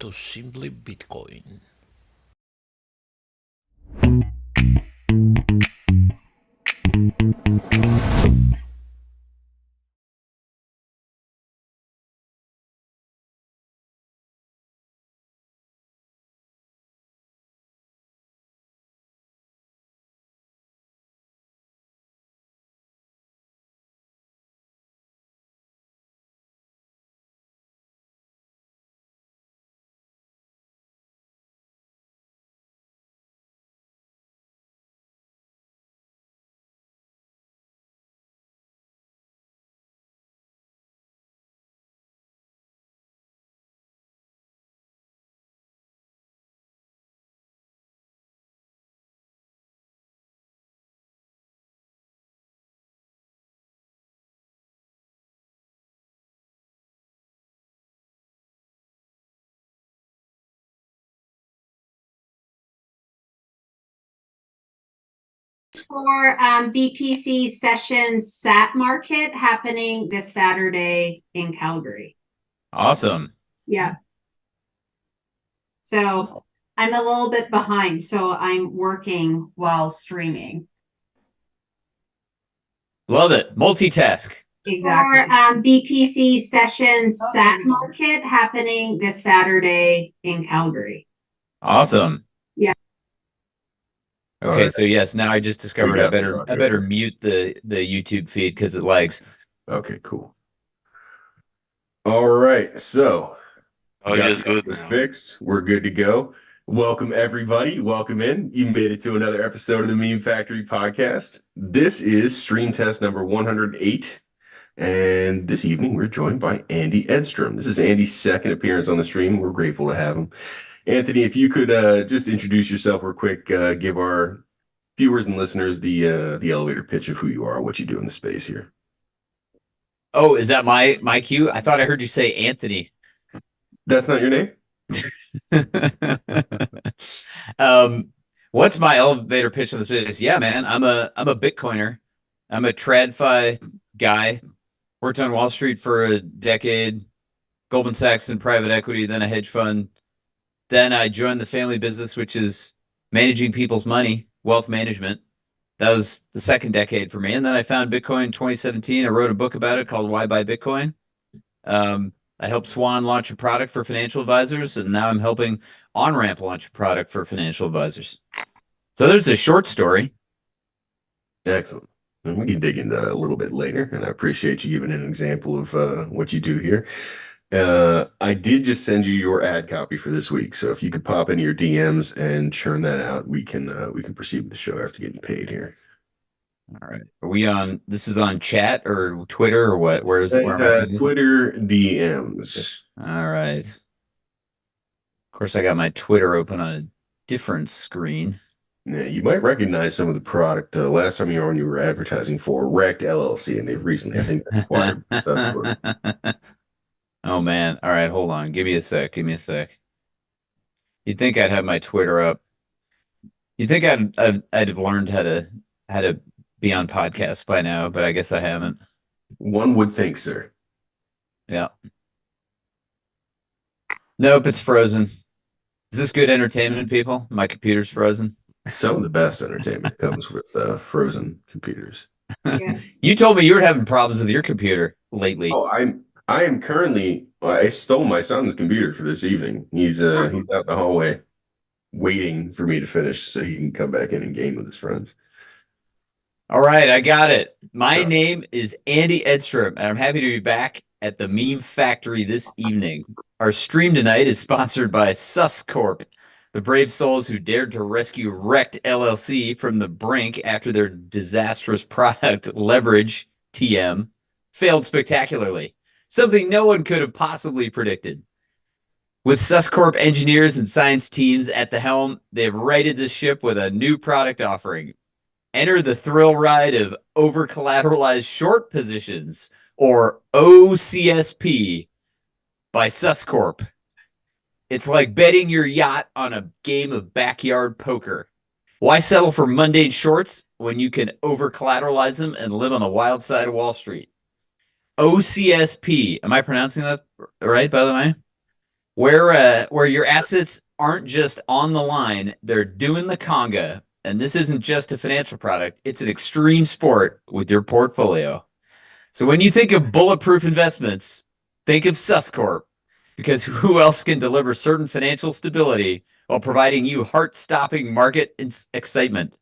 to Simply Bitcoin. For BTC session SAT market happening this Saturday in Calgary. Awesome. Yeah. So I'm a little bit behind, so I'm working while streaming. Love it. Multitask. Exactly. For BTC session SAT market happening this Saturday in Calgary. Awesome. Yeah. Okay, right. so yes, now I just discovered I got the better audio. mute the YouTube feed because it lags. Okay, cool. All right, so Audio's got the good audio now. fixed. We're good to go. Welcome everybody. Welcome in. You made it to another episode of the Meme Factory podcast. This is stream test number 108. And this evening we're joined by Andy Edstrom. This is Andy's second appearance on the stream. We're grateful to have him. Anthony, if you could just introduce yourself real quick, give our viewers and listeners the elevator pitch of who you are, what you do in the space here. Oh, is that my cue? I thought I heard you say Anthony. That's not your name? What's my elevator pitch on this space? Yeah, man, I'm a Bitcoiner. I'm a TradFi guy. Worked on Wall Street for a decade, Goldman Sachs and private equity, then a hedge fund. Then I joined the family business, which is managing people's money, wealth management. That was the second decade for me. And then I found Bitcoin in 2017. I wrote a book about it called Why Buy Bitcoin. I helped Swan launch a product for financial advisors, and now I'm helping OnRamp launch a product for financial advisors. So there's a short story. Excellent. And we can dig into that a little bit later, and I appreciate you giving an example of what you do here. I did just send you your ad copy for this week, so if you could pop into your DMs and churn that out, we can proceed with the show after getting paid here. All right. Are we on? This is on chat or Twitter or what? Where am I? Twitter DMs. All right. Of course, I got my Twitter open on a different screen. Yeah, you might recognize some of the product. The last time you were on, you were advertising for Wrecked LLC, and they've recently, I think, acquired Successful. Oh man! All right, hold on. Give me a sec. Give me a sec. You'd think I'd have my Twitter up. You'd think I'd have learned how to be on podcasts by now, but I guess I haven't. One would think, sir. Yeah. Nope, it's frozen. Is this good entertainment, people? My computer's frozen. Some of the best entertainment comes with frozen computers. Yes. You told me you were having problems with your computer lately. Oh, I am currently. I stole my son's computer for this evening. He's out in the hallway, waiting for me to finish so he can come back in and game with his friends. All right, I got it. My name is Andy Edstrom, and I'm happy to be back at the Meme Factory this evening. Our stream tonight is sponsored by Suscorp, the brave souls who dared to rescue Wrecked LLC from the brink after their disastrous product, Leverage, TM, failed spectacularly. Something no one could have possibly predicted. With Suscorp engineers and science teams at the helm, they've righted the ship with a new product offering. Enter the thrill ride of over-collateralized short positions, or OCSP, by Suscorp. It's like betting your yacht on a game of backyard poker. Why settle for mundane shorts when you can over-collateralize them and live on the wild side of Wall Street? OCSP. Am I pronouncing that right, by the way? where your assets aren't just on the line, they're doing the conga. And this isn't just a financial product, it's an extreme sport with your portfolio. So when you think of bulletproof investments, think of Suscorp, because who else can deliver certain financial stability while providing you heart-stopping market excitement?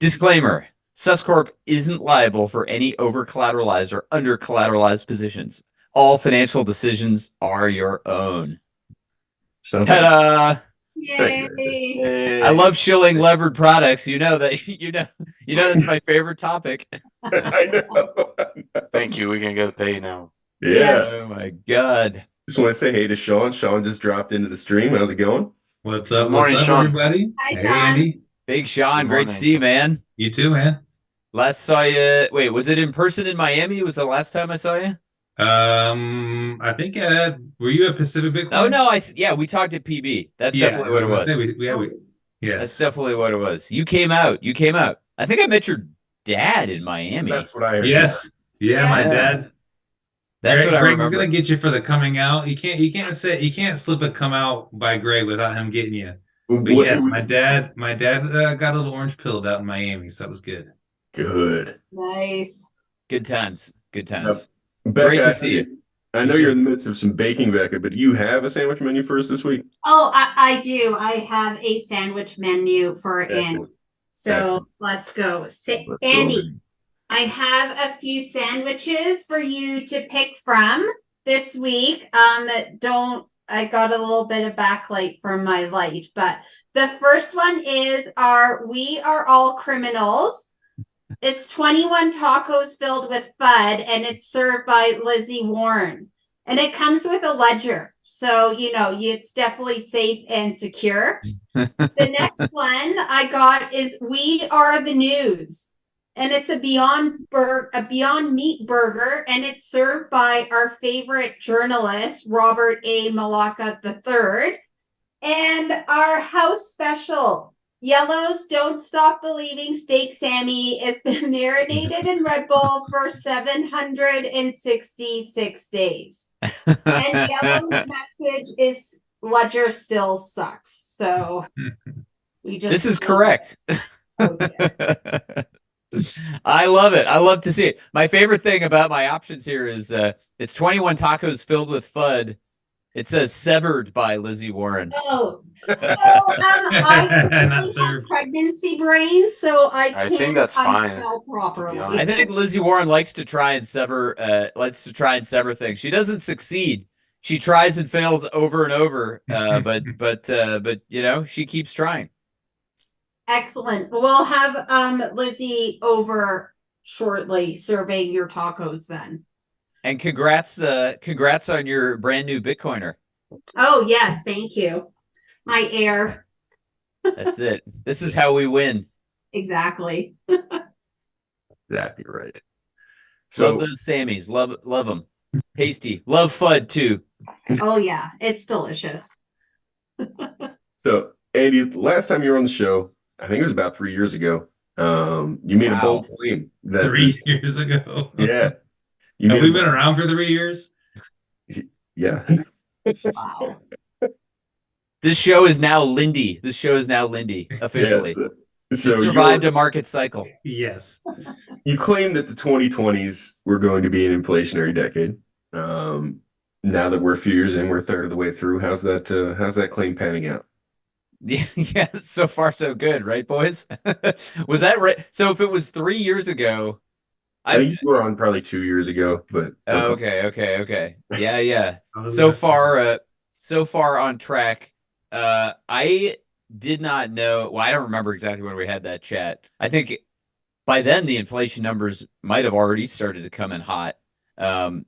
Disclaimer, Suscorp isn't liable for any over-collateralized or under-collateralized positions. All financial decisions are your own. Sounds like Ta-da! Yay. I love shilling levered products. You know that that's my favorite topic. I know. Thank you. We can get paid now. Yeah. Oh my god. Just want to say hey to Sean. Sean just dropped into the stream. How's it going? What's up? Good morning, What's up, Sean. everybody? Hi, Hey, Sean. Andy. Big Sean, Good great to morning, see you, Sean. man. You too, man. Last saw you. Wait, was it in person in Miami? Was the last time I saw you? I think were you at Pacific Bitcoin? Oh no, yeah, we talked at PB. That's Yeah, definitely what it I was. gonna say yes. That's definitely what it was. You came out. You came out. I think I met your dad in Miami. That's what I heard. Yes. Yeah, my Yeah. dad. That's what I Greg's remember. gonna get you for the coming out. You can't slip a come out by Greg without him getting you. But What- yes, my dad got a little orange pilled out in Miami, so that was good. Good. Nice. Good times. Good times. Becca, Great to see you. I know you're in the midst of some baking, Becca, but you have a sandwich menu for us this week? Oh, I do. I have a sandwich menu for Andy. Excellent. So Excellent. let's go. Let's go. Andy, I have a few sandwiches for you to pick from this week. I got a little bit of backlight from my light, but the first one is our We Are All Criminals. It's 21 tacos filled with FUD, and it's served by Lizzie Warren. And it comes with a ledger. So, it's definitely safe and secure. The next one I got is We Are the News. And it's a Beyond Meat burger, and it's served by our favorite journalist, Robert A. Malacca III. And our house special, Yellow's Don't Stop Believing Steak Sammy. It's been marinated in Red Bull for 766 days. And Yellow's message is Ledger still sucks. So This is correct. Oh, yeah. I love it. I love to see it. My favorite thing about my options here is it's 21 tacos filled with FUD. It says severed by Lizzie Warren. Oh, so I Not have served. pregnancy brain, so I I can't think that's fine, unspell properly. to be honest. I think Lizzie Warren likes to try and sever things. She doesn't succeed. She tries and fails over and over. But she keeps trying. Excellent. We'll have Lizzie over shortly serving your tacos then. And congrats on your brand new Bitcoiner. Oh, yes, thank you. My heir. That's it. This is how we win. Exactly. Exactly right. Love So those Sammys. Love them. Tasty. Love FUD too. Oh, yeah, it's delicious. Andy, last time you were on the show, I think it was about 3 years ago. You made a bold claim that 3 years ago. Yeah. You Have made we a- been around for 3 years? Yeah. Wow. This show is now Lindy. Officially. Yes. So it survived a market cycle. Yes. you claim that the 2020s were going to be an inflationary decade. Now that we're a few years in, we're a third of the way through. How's that claim panning out? Yeah, so far so good, right, boys? Was that right? So if it was 3 years ago, I think you were on probably 2 years ago, but okay. Yeah. I was So gonna say- far on track. I did not know. Well, I don't remember exactly when we had that chat. I think by then the inflation numbers might have already started to come in hot. Although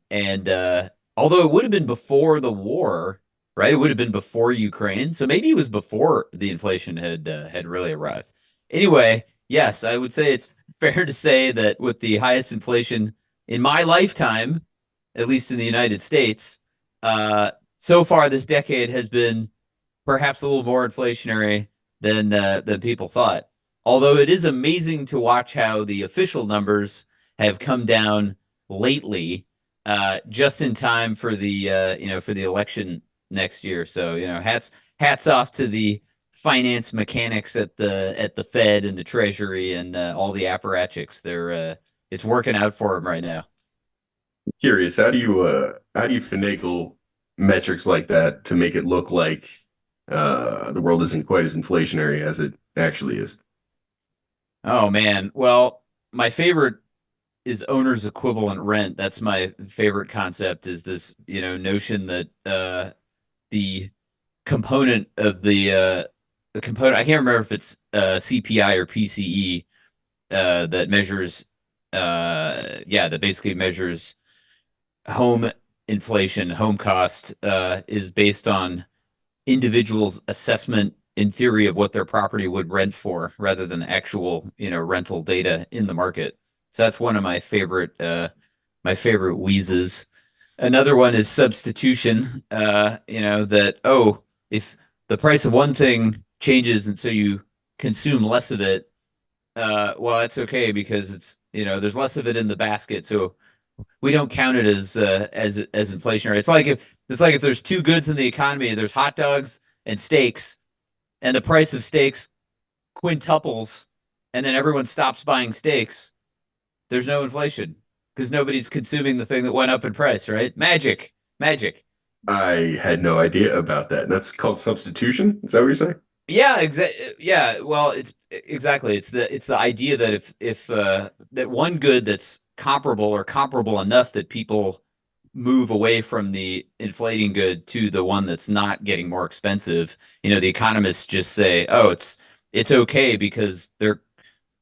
it would have been before the war, right? It would have been before Ukraine, so maybe it was before the inflation had really arrived. Anyway, yes, I would say it's fair to say that with the highest inflation in my lifetime, at least in the United States, so far this decade has been perhaps a little more inflationary than people thought. Although it is amazing to watch how the official numbers have come down lately, just in time for the election next year. So, hats off to the finance mechanics at the Fed and the Treasury and all the apparatchiks. It's working out for them right now. Curious, how do you finagle metrics like that to make it look like the world isn't quite as inflationary as it actually is? Oh man. Well, my favorite is owner's equivalent rent. That's my favorite concept, is this, notion that the component of the component, I can't remember if it's CPI or PCE, that measures that basically measures home inflation, home cost, is based on individuals' assessment in theory of what their property would rent for, rather than actual, rental data in the market. So that's one of my favorite wheezes. Another one is substitution. That, if the price of one thing changes and so you consume less of it, well, that's okay because it's, there's less of it in the basket, so we don't count it as inflationary. It's like if there's two goods in the economy, there's hot dogs and steaks, and the price of steaks quintuples, and then everyone stops buying steaks. There's no inflation because nobody's consuming the thing that went up in price, right? Magic. I had no idea about that. That's called substitution? Is that what you're saying? Yeah, yeah, well, it's exactly. It's the idea that if that one good that's comparable or comparable enough that people move away from the inflating good to the one that's not getting more expensive, the economists just say, "Oh, it's okay because they're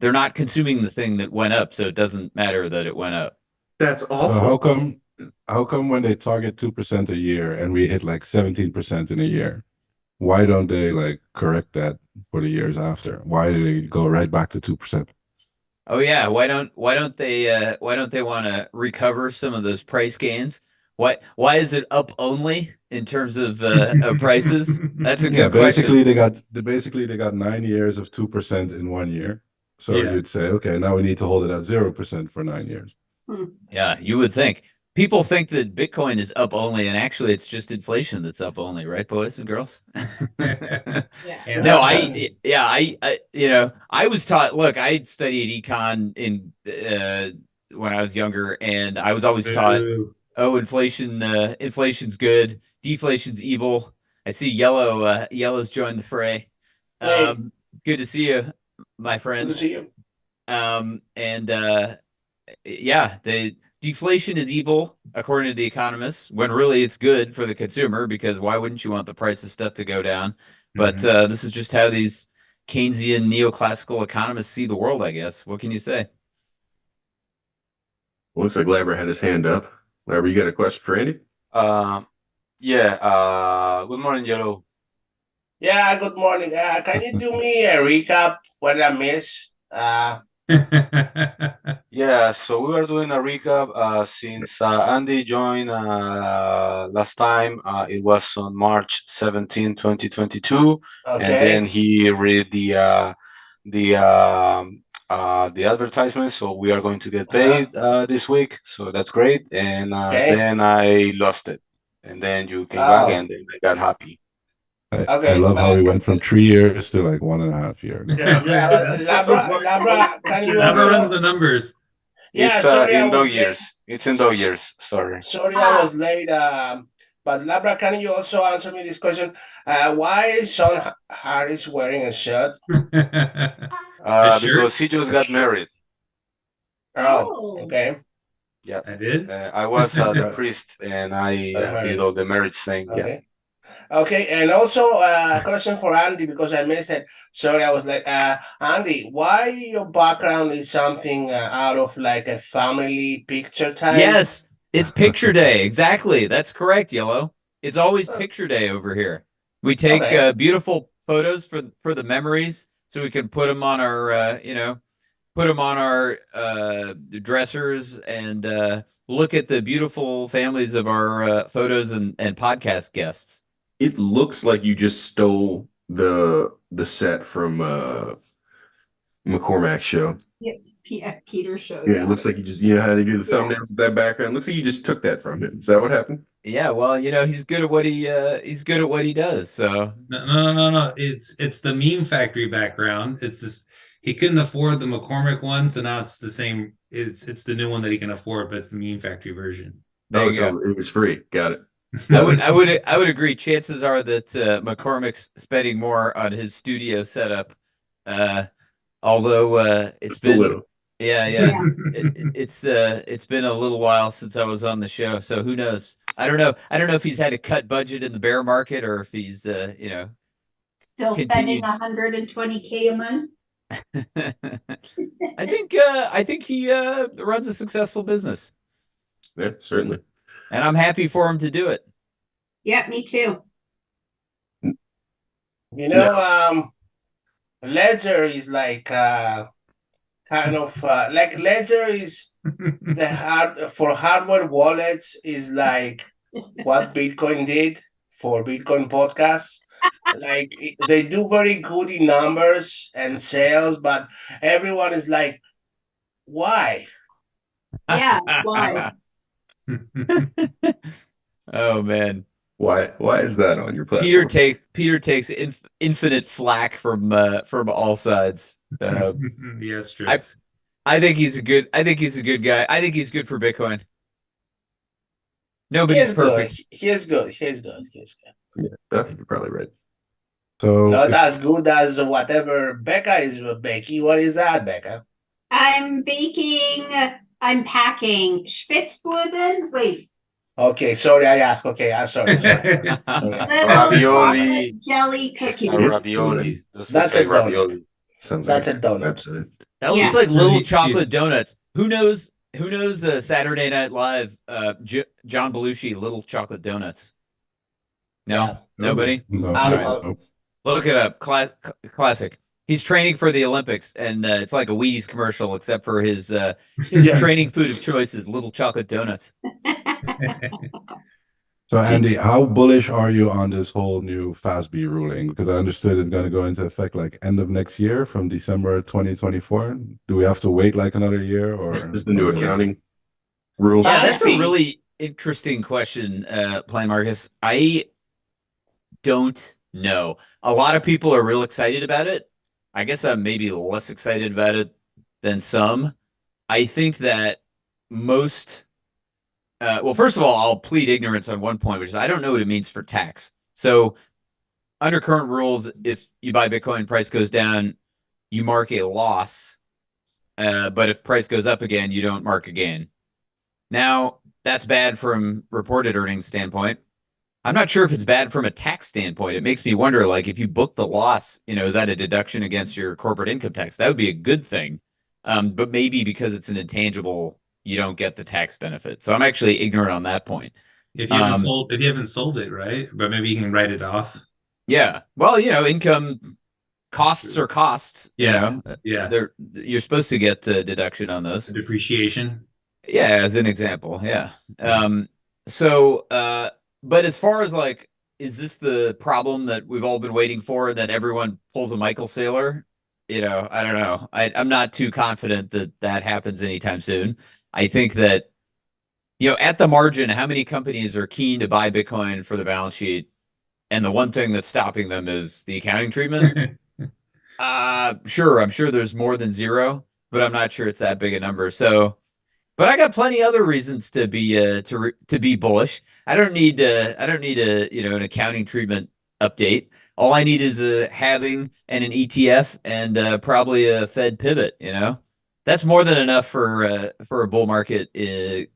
not consuming the thing that went up, so it doesn't matter that it went up." That's So awful. how come when they target 2% a year and we hit like 17% in a year, why don't they like correct that for the years after? Why do they go right back to 2%? Oh yeah, why don't they want to recover some of those price gains? Why is it up only in terms of prices? That's a Yeah, good question. basically they got 9 years of 2% in 1 year. So Yeah. you'd say, okay, now we need to hold it at 0% for 9 years. Yeah, you would think. People think that Bitcoin is up only, and actually it's just inflation that's up only, right, boys and girls? Yeah. And No, I was taught. Look, I studied econ when I was younger, and I was always taught, Boo. oh, inflation's good, deflation's evil. I see yellow's joined the fray. Hey. Good to see you, my Good friend. to see you. And yeah, the deflation is evil according to the economists, when really it's good for the consumer, because why wouldn't you want the price of stuff to go down? But this is just how these Keynesian neoclassical economists see the world, I guess. What can you say? Looks like Labra had his hand up. Labra, you got a question for Andy? Good morning, Yellow. Yeah, good morning. Can you do me a recap what I missed? Yeah, so we are doing a recap since Andy joined last time. It was on March 17, 2022, and then Okay. he read the advertisement. So we are going to get paid this week. So that's great. And Okay. then I lost it, and then you came back, and then I got happy. I Okay. love how we went from 3 years to like 1.5 years. Labra, can you Never runs also? the numbers. Yeah, It's sorry, I in those was late. years. It's in those years. Sorry. Sorry, I was late. But Labra, can you also answer me this question? Why is Sean Harris wearing a shirt? A shirt? Because he just got married. Oh, okay. Yeah. I did. I was the Right. priest, and I Married. did all the marriage thing. Yeah. Okay. Okay, and also a question for Andy because I missed it. Sorry, I was like, Andy, why your background is something out of like a family picture type? Yes, it's picture day. Exactly. That's correct, Yellow. It's always picture day over here. We take Okay. beautiful photos for the memories, so we can put them on our dressers, and look at the beautiful families of our photos and podcast guests. It looks like you just stole the set from McCormack's show. Peter showed Yeah, it that. looks like you just, you know how they do the Yeah. thumbnails with that background. Looks like you just took that from him. Is that what happened? Yeah, well, he's good at what he does. So No. It's the meme factory background. It's this. He couldn't afford the McCormick one, so now it's the same. It's the new one that he can afford, but it's the meme factory version. there Oh, you so go. it was free. Got it. I would agree. Chances are that McCormick's spending more on his studio setup. Although it's Just a been little. yeah. It's been a little while since I was on the show, so who knows? I don't know. I don't know if he's had to cut budget in the bear market or if he's Still spending continued. 120K a month. I think he runs a successful business, Yeah, certainly. and I'm happy for him to do it. Yeah, me too. You know, Ledger is like kind of like Ledger is the for hardware wallets is like what Bitcoin did for Bitcoin podcasts. Like they do very good in numbers and sales, but everyone is like, why? Yeah, why? Oh man, Why is that on your platform? Peter takes infinite flack from all sides. Yeah, it's true. I think he's a good guy. I think he's good for Bitcoin. He Nobody's is good. perfect. He is good. He is good. He is good. Yeah, I think you're probably right. So Not if- as good as whatever Becca is. Becky, what is that, Becca? I'm packing Spitzbuben. Wait, Okay, sorry, I asked. Okay, I'm sorry. sorry. little Ravioli. chocolate jelly cookies. Ravioli. This That's looks like a donut. ravioli. Sounds That's like a donut. website. That Yeah. looks like little He's- chocolate donuts. Who knows? Saturday Night Live? John Belushi, Little Chocolate Donuts. No, Yeah. nobody. no, I don't no, know. Look it up. Classic. He's training for the Olympics, and it's like a Wheaties commercial, except for his Yeah. training food of choice is Little Chocolate Donuts. So Andy, how bullish are you on this whole new FASB ruling? Because I understood it's going to go into effect like end of next year, from December 2024. Do we have to wait like another year, or This is the new accounting rule. Yeah, that's a FASB. really interesting question, Plan Marcus. I don't know. A lot of people are real excited about it. I guess I'm maybe less excited about it than some. I think that most well, first of all, I'll plead ignorance on one point, which is I don't know what it means for tax. So under current rules, if you buy Bitcoin, price goes down, you mark a loss. But if price goes up again, you don't mark a gain. Now, that's bad from reported earnings standpoint. I'm not sure if it's bad from a tax standpoint. It makes me wonder, like, if you book the loss, is that a deduction against your corporate income tax? That would be a good thing. But maybe because it's an intangible, you don't get the tax benefit. So I'm actually ignorant on that point. if you haven't sold it, right? But maybe you can write it off. Yeah. Well, income costs are costs. Yes. Yeah. You're supposed to get a deduction on those. Depreciation. Yeah, as an example. Yeah. But as far as like, is this the problem that we've all been waiting for, that everyone pulls a Michael Saylor? I don't know. I'm not too confident that happens anytime soon. I think that, at the margin, how many companies are keen to buy Bitcoin for the balance sheet? And the one thing that's stopping them is the accounting treatment. Sure. I'm sure there's more than zero, but I'm not sure it's that big a number. So, but I got plenty other reasons to be to be bullish. I don't need an accounting treatment update. All I need is a halving and an ETF and probably a Fed pivot. That's more than enough for a bull market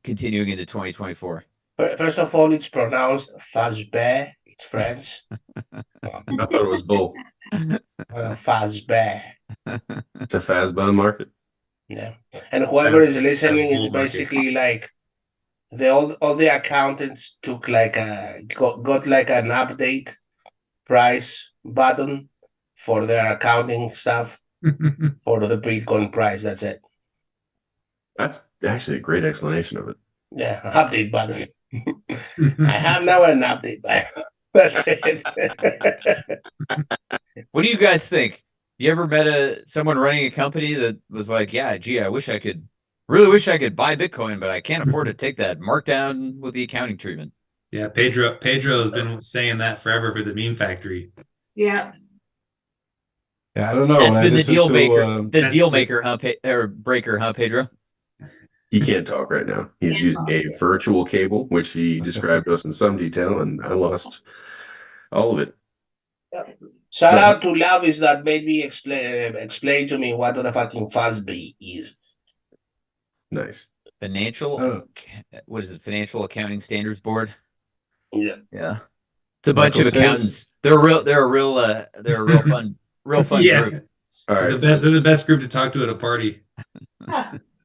continuing into 2024. First of all, it's pronounced Fazbe. It's French. I thought it was bull. Fazbe. It's a FASB market. Yeah. And whoever is listening, bull it's market. basically like all the accountants took like got like an update price button for their accounting stuff for the Bitcoin price. That's it. That's actually a great explanation of it. Yeah, update button. I have now an update button. That's it. What do you guys think? You ever met someone running a company that was like, yeah, gee, really wish I could buy Bitcoin, but I can't afford to take that markdown with the accounting treatment. Yeah, Pedro has been saying that forever for the meme factory. Yeah. Yeah, I don't know. That's When I been the listen deal to maker, the That's deal the- maker, huh, or breaker, huh, Pedro? He can't talk right now. He's Can't using talk, a yeah. virtual cable, which he described to us in some detail, and I lost all of it. Shout But- out to Lavis that made me explain to me what the fucking FASB is. Nice. Financial, what is it? Financial Accounting Standards Board. Yeah. Yeah, it's a bunch Michael of said- accountants. They're a real fun Yeah. group. All They're right. they're the best group to talk to at a party.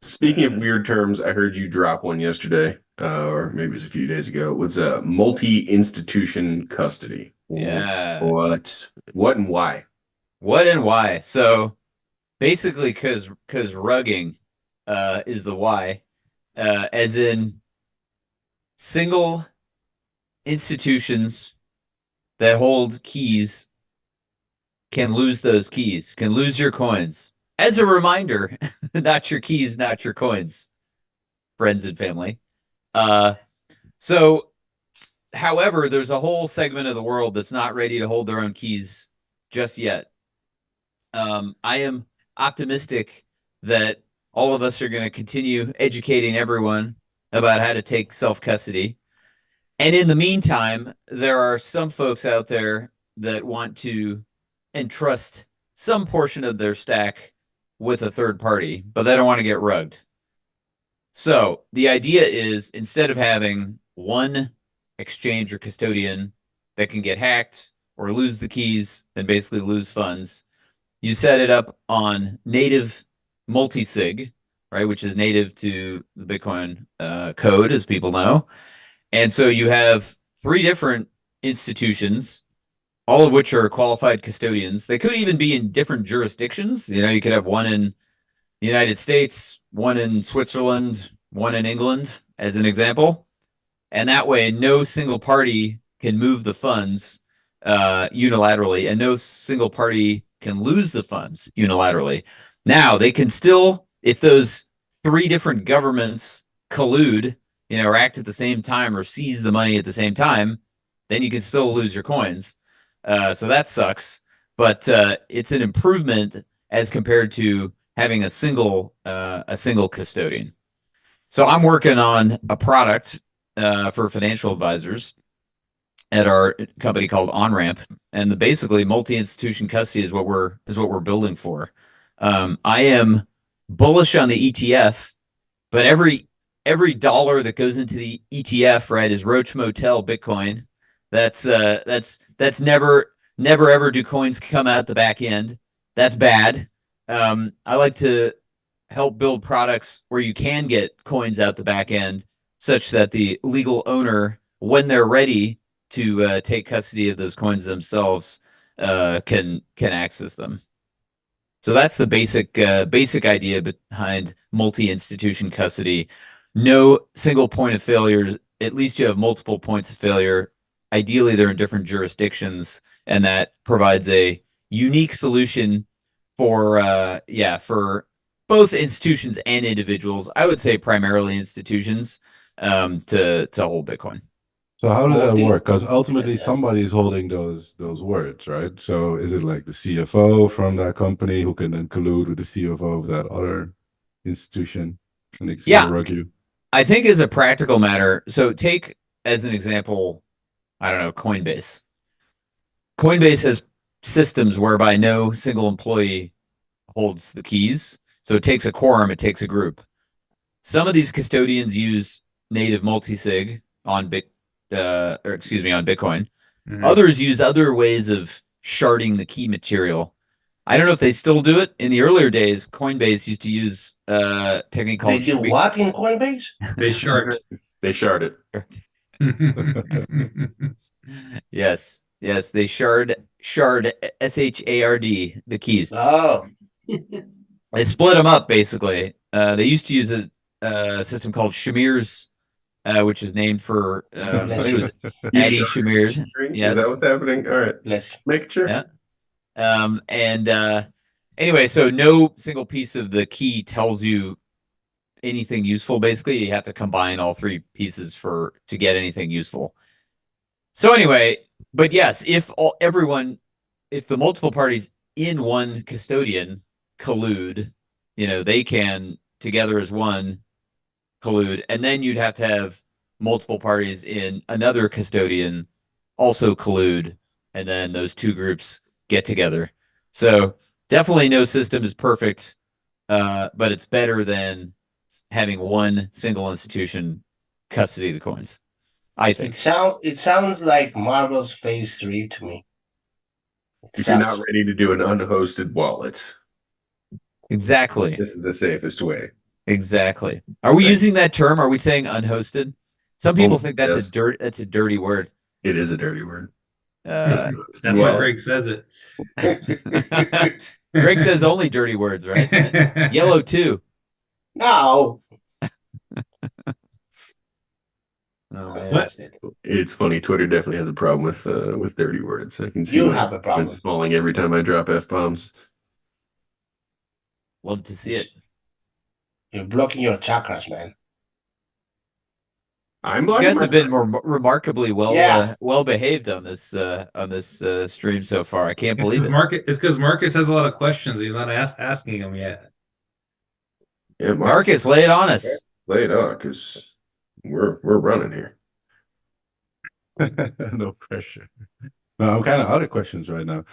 Speaking of weird terms, I heard you drop one yesterday, or maybe it was a few days ago. It was multi-institution custody. Yeah. What and why? What and why? So basically, because rugging is the why, as in single institutions that hold keys can lose those keys, can lose your coins. As a reminder, not your keys, not your coins, friends and family. So, however, there's a whole segment of the world that's not ready to hold their own keys just yet. I am optimistic that all of us are going to continue educating everyone about how to take self-custody. And in the meantime, there are some folks out there that want to entrust some portion of their stack with a third party, but they don't want to get rugged. So the idea is, instead of having one exchange or custodian that can get hacked or lose the keys and basically lose funds, you set it up on native multi-sig, right, which is native to the Bitcoin code, as people know. And so you have 3 different institutions, all of which are qualified custodians. They could even be in different jurisdictions. You know, you could have one in the United States, one in Switzerland, one in England, as an example. And that way, no single party can move the funds unilaterally, and no single party can lose the funds unilaterally. Now, they can still, if those 3 different governments collude, you know, or act at the same time or seize the money at the same time, then you can still lose your coins. So that sucks, but it's an improvement as compared to having a single custodian. So I'm working on a product for financial advisors at our company called OnRamp, and basically multi-institution custody is what we're building for. I am bullish on the ETF, but every dollar that goes into the ETF, right, is Roach Motel Bitcoin. That's never ever do coins come out the back end. That's bad. I like to help build products where you can get coins out the back end, such that the legal owner, when they're ready to take custody of those coins themselves, can access them. So that's the basic idea behind multi-institution custody. No single point of failure. At least you have multiple points of failure. Ideally, they're in different jurisdictions, and that provides a unique solution for both institutions and individuals. I would say primarily institutions to hold Bitcoin. So how does that Multi- work? Because ultimately somebody's holding those words, right? So is it like the CFO from that company who can then collude with the CFO of that other institution and they can Yeah. rug you? I think as a practical matter, so take as an example, I don't know, Coinbase. Coinbase has systems whereby no single employee holds the keys. So it takes a quorum, it takes a group. Some of these custodians use native multi-sig on on Bitcoin. Mhm. Others use other ways of sharding the key material. I don't know if they still do it. In the earlier days, Coinbase used to use a technique They called do what in Coinbase? They shard. They sharded. Yes, they shard shard the keys. Oh, They split them up basically. They used to use a system called Shamir's, which is named for I think it was Eddie Shamir's. Is Yes. that what's happening? All right. bless you. Make sure. Yeah. And Anyway, so no single piece of the key tells you anything useful. Basically, you have to combine all three pieces to get anything useful. So anyway, but yes, if the multiple parties in one custodian collude, they can together as one collude, and then you'd have to have multiple parties in another custodian also collude, and then those two groups get together. So definitely no system is perfect, but it's better than having one single institution custody the coins, I think. It sounds like Marvel's Phase 3 to me. If you're not ready to do an unhosted wallet, exactly, this is the safest way. Exactly. Are we using that term? Are we saying unhosted? Some people think that's yes. that's a dirty word. It is a dirty word. That's why Greg says it. Greg says only dirty words, right? Yellow too. No. Oh, man. What? It's funny. Twitter definitely has a problem with dirty words. I can see You have a problem. falling every time I drop F-bombs. Love to see it. You're blocking your chakras, man. I'm You blocking. guys have been remarkably well behaved on this stream so far. I can't believe it. It's because Marcus has a lot of questions. He's not asking them yet. Yeah, Marcus, lay it on us. Lay it on, because we're running here. No pressure. No, I'm kind of out of questions right now.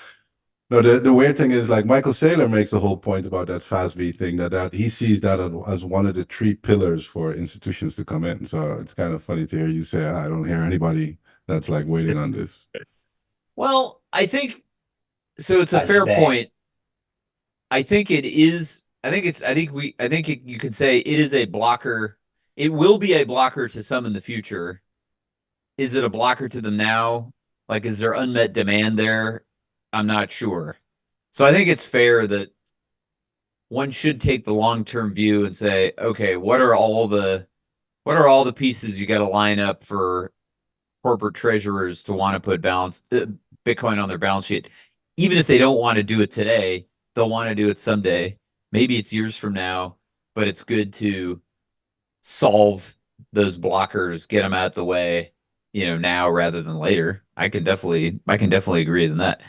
No, the weird thing is, like, Michael Saylor makes the whole point about that FASB thing, that he sees that as one of the three pillars for institutions to come in. So it's kind of funny to hear you say, I don't hear anybody that's like waiting on this. Well, I think so. It's a fair point. I think it is. I think you could say it is a blocker. It will be a blocker to some in the future. Is it a blocker to them now? Like, is there unmet demand there? I'm not sure. So I think it's fair that one should take the long-term view and say, okay, what are all the pieces you got to line up for corporate treasurers to want to put Bitcoin on their balance sheet? Even if they don't want to do it today, they'll want to do it someday. Maybe it's years from now, but it's good to solve those blockers, get them out of the way, now rather than later. I can definitely agree on that.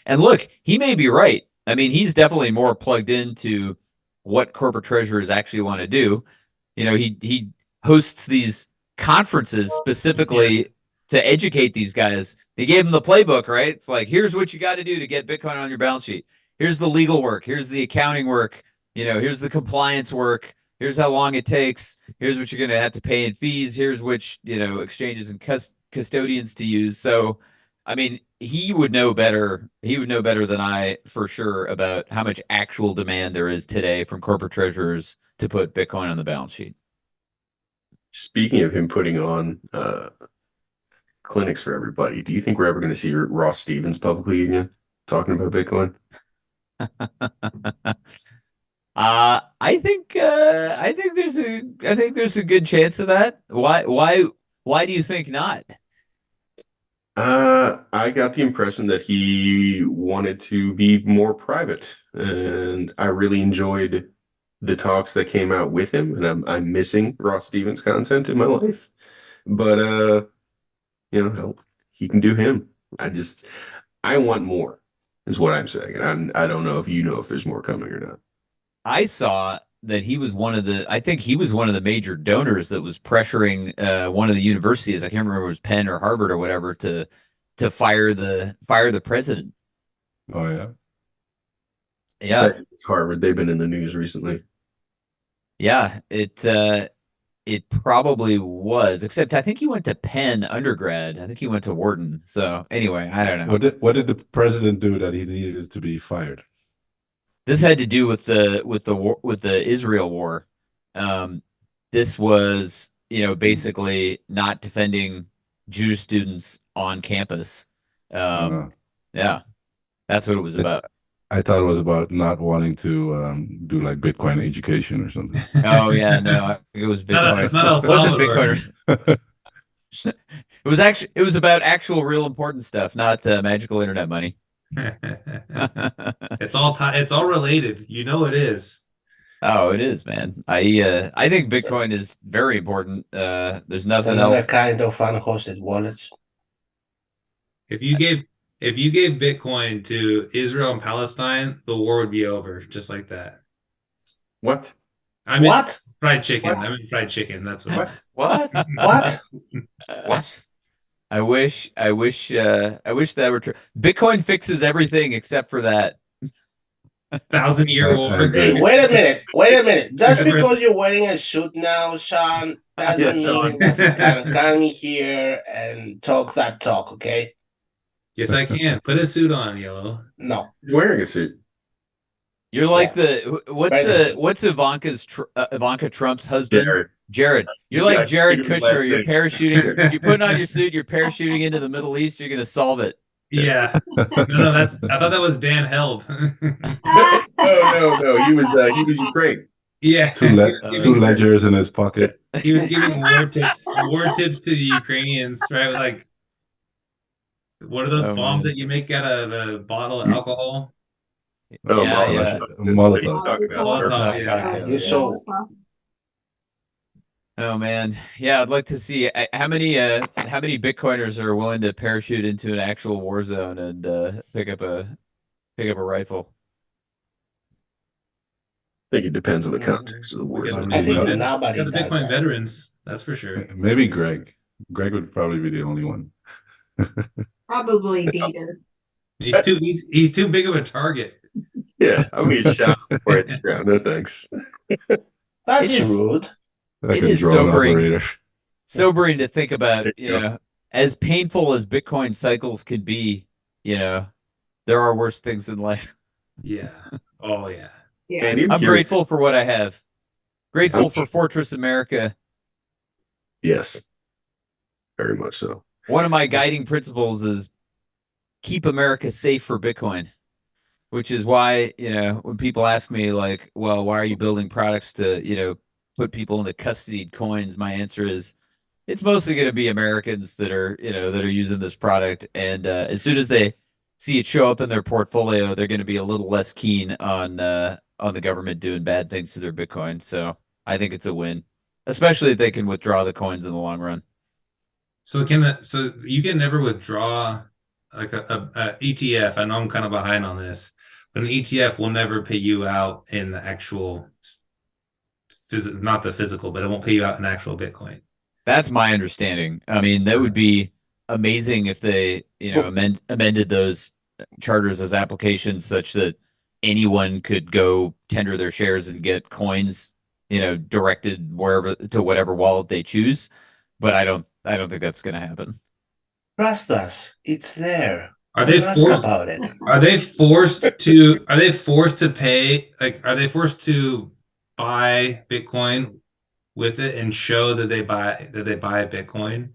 And look, he may be right. I mean, he's definitely more plugged into what corporate treasurers actually want to do. He hosts these conferences specifically to educate these guys. They gave him the playbook, right? It's like, here's what you got to do to get Bitcoin on your balance sheet. Here's the legal work. Here's the accounting work. Here's the compliance work. Here's how long it takes. Here's what you're going to have to pay in fees. Here's which, exchanges and custodians to use. So, I mean, he would know better. He would know better than I, for sure, about how much actual demand there is today from corporate treasurers to put Bitcoin on the balance sheet. Speaking of him putting on clinics for everybody, do you think we're ever going to see Ross Stevens publicly again talking about Bitcoin? I think there's a good chance of that. Why do you think not? I got the impression that he wanted to be more private, and I really enjoyed the talks that came out with him, and I'm missing Ross Stevens content in my life. But he can do him. I want more, is what I'm saying. And I don't know if if there's more coming or not. I saw that he was I think he was one of the major donors that was pressuring one of the universities. I can't remember if it was Penn or Harvard or whatever to fire the president. Oh yeah. Yeah. It's Harvard. They've been in the news recently. Yeah, it probably was, except I think he went to Penn undergrad. I think he went to Wharton. So anyway, I don't know. What did the president do that he needed to be fired? This had to do with the Israel war. This was, basically not defending Jewish students on campus. Yeah, that's what it was about. I thought it was about not wanting to do like Bitcoin education or something. Oh yeah, no, I think it was Bitcoin. It's not El It wasn't Salvador. Bitcoin. It was about actual real important stuff, not magical internet money. It's all related. You know it is. Oh, it is, man. I think Bitcoin is very important. There's It's nothing another else. kind of unhosted wallets. If you gave Bitcoin to Israel and Palestine, the war would be over, just like that. What? I mean What? fried chicken. What? I mean fried chicken. That's what. I What? meant. What? What? I wish that were true. Bitcoin fixes everything except for that. 1,000-year I war. agree. Hey, wait a minute. Wait a minute. Just Never- because you're wearing a suit now, Sean, doesn't Yeah, Sean. mean that you can come here and talk that talk, okay? Yes, I can. Put a suit on, Yellow. No. He's wearing a suit. You're like Very good. what's Ivanka Trump's husband? Jared. Jared. You're Yeah, like Jared give him Kushner. last You're name. parachuting. You're putting on your suit. You're parachuting into the Middle East. You're gonna solve it. Yeah. No, I thought that was Dan Held. No. He was Ukraine. Yeah. Two, He le- was two giving- ledgers in his pocket. He was giving war tips to the Ukrainians, right? Like, what are those Oh, bombs man. that you make out of a bottle of alcohol? Oh, Yeah, Molotov. yeah. What are you Molotov. talking about? Molotov, yeah. You're so Oh man, yeah. I'd like to see how many Bitcoiners are willing to parachute into an actual war zone and pick up a rifle. I think it depends on the context of the war. Got the zone. I think Bitcoin nobody got the does Bitcoin that. veterans, that's for sure. Maybe Greg. Greg would probably be the only one. Probably Dieter. He's too big of a target. Yeah, I'm gonna get shot before I hit the ground. No thanks. That's It is- rude. Like It a is drone sobering. operator. Sobering to think about, There you go. as painful as Bitcoin cycles could be, there are worse things in life. Yeah. Oh yeah. Yeah. Andy, I'm curious. grateful for what I have. Grateful I'm- for Fortress America. Yes, very much so. One of my guiding principles is keep America safe for Bitcoin, which is why, when people ask me like, well, why are you building products to, put people into custodied coins? My answer is it's mostly going to be Americans that are using this product. And as soon as they see it show up in their portfolio, they're going to be a little less keen on the government doing bad things to their Bitcoin. So I think it's a win, especially if they can withdraw the coins in the long run. So you can never withdraw like a ETF. I know I'm kind of behind on this, but an ETF will never pay you out in the actual not the physical, but it won't pay you out in actual Bitcoin. That's my understanding. I mean, that would be amazing if they, amended those charters as applications such that anyone could go tender their shares and get coins, directed wherever to whatever wallet they choose. But I don't think that's going to happen. Trust us. It's there. Are they Ask forced? about it. Are they forced to? Are they forced to pay? Like, are they forced to buy Bitcoin with it and show that they buy Bitcoin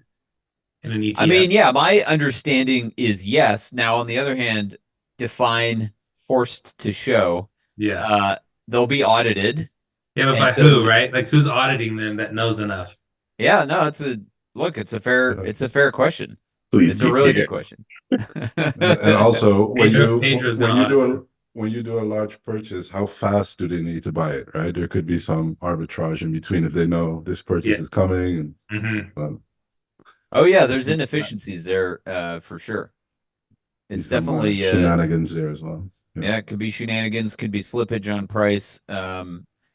in an ETF? I mean, yeah, my understanding is yes. Now, on the other hand, define forced to show. Yeah. They'll be audited. Yeah, but and by so- who, right? Like, who's auditing them that knows enough? Yeah, no, it's a fair question. Please, It's a really yeah. good question. And also, Pedro's gonna when you do a large purchase, how fast do they need to buy it? Right, there could be some arbitrage in between if they know this purchase Yeah. is coming. Mhm. Oh yeah, there's inefficiencies there for sure. It's Some more definitely shenanigans there as well. yeah, it could be shenanigans, could be slippage on price.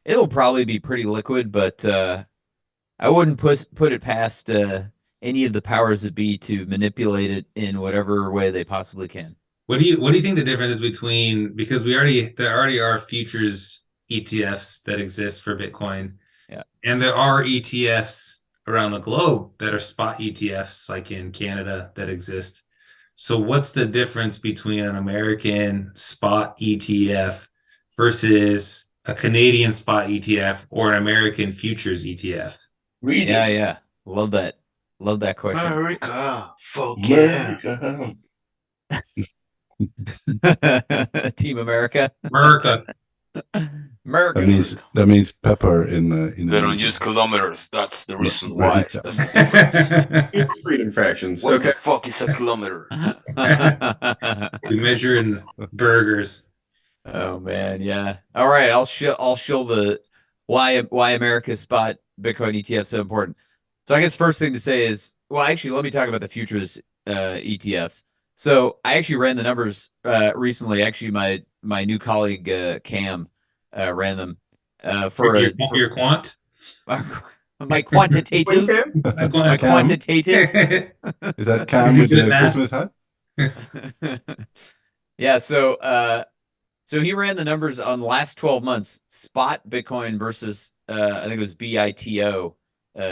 It'll probably be pretty liquid, but I wouldn't put it past any of the powers that be to manipulate it in whatever way they possibly can. What do you think the difference is between, because there already are futures ETFs that exist for Bitcoin. Yeah. And there are ETFs around the globe that are spot ETFs, like in Canada, that exist. So what's the difference between an American spot ETF versus a Canadian spot ETF or an American futures ETF? Read Yeah, it. yeah. Love that question. America, fuck yeah. America. Team America. America. American. That means pepper in They don't Indonesian. use kilometers. That's the reason Right, why. right. That's the difference. It's freedom fractions. What Okay. the fuck is a kilometer? We measure in burgers. Oh man, yeah. All right, I'll show the why America's spot Bitcoin ETF so important. So I guess first thing to say is, well, actually, let me talk about the futures ETFs. So I actually ran the numbers recently. Actually, my new colleague Cam ran them for Your quant? my quantitative my Cam? quantitative. Is that Cam Is he with good at the math? Christmas hat? Yeah, so he ran the numbers on the last 12 months, spot Bitcoin versus I think it was BITO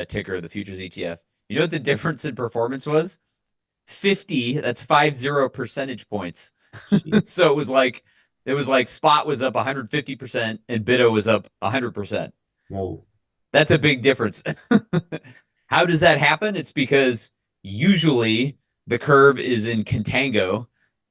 ticker, the futures ETF. You know what the difference in performance was? 50, that's 50 percentage points. So it was like spot was up 150% and BITO was up 100%. Whoa. That's a big difference. How does that happen? It's because usually the curve is in contango,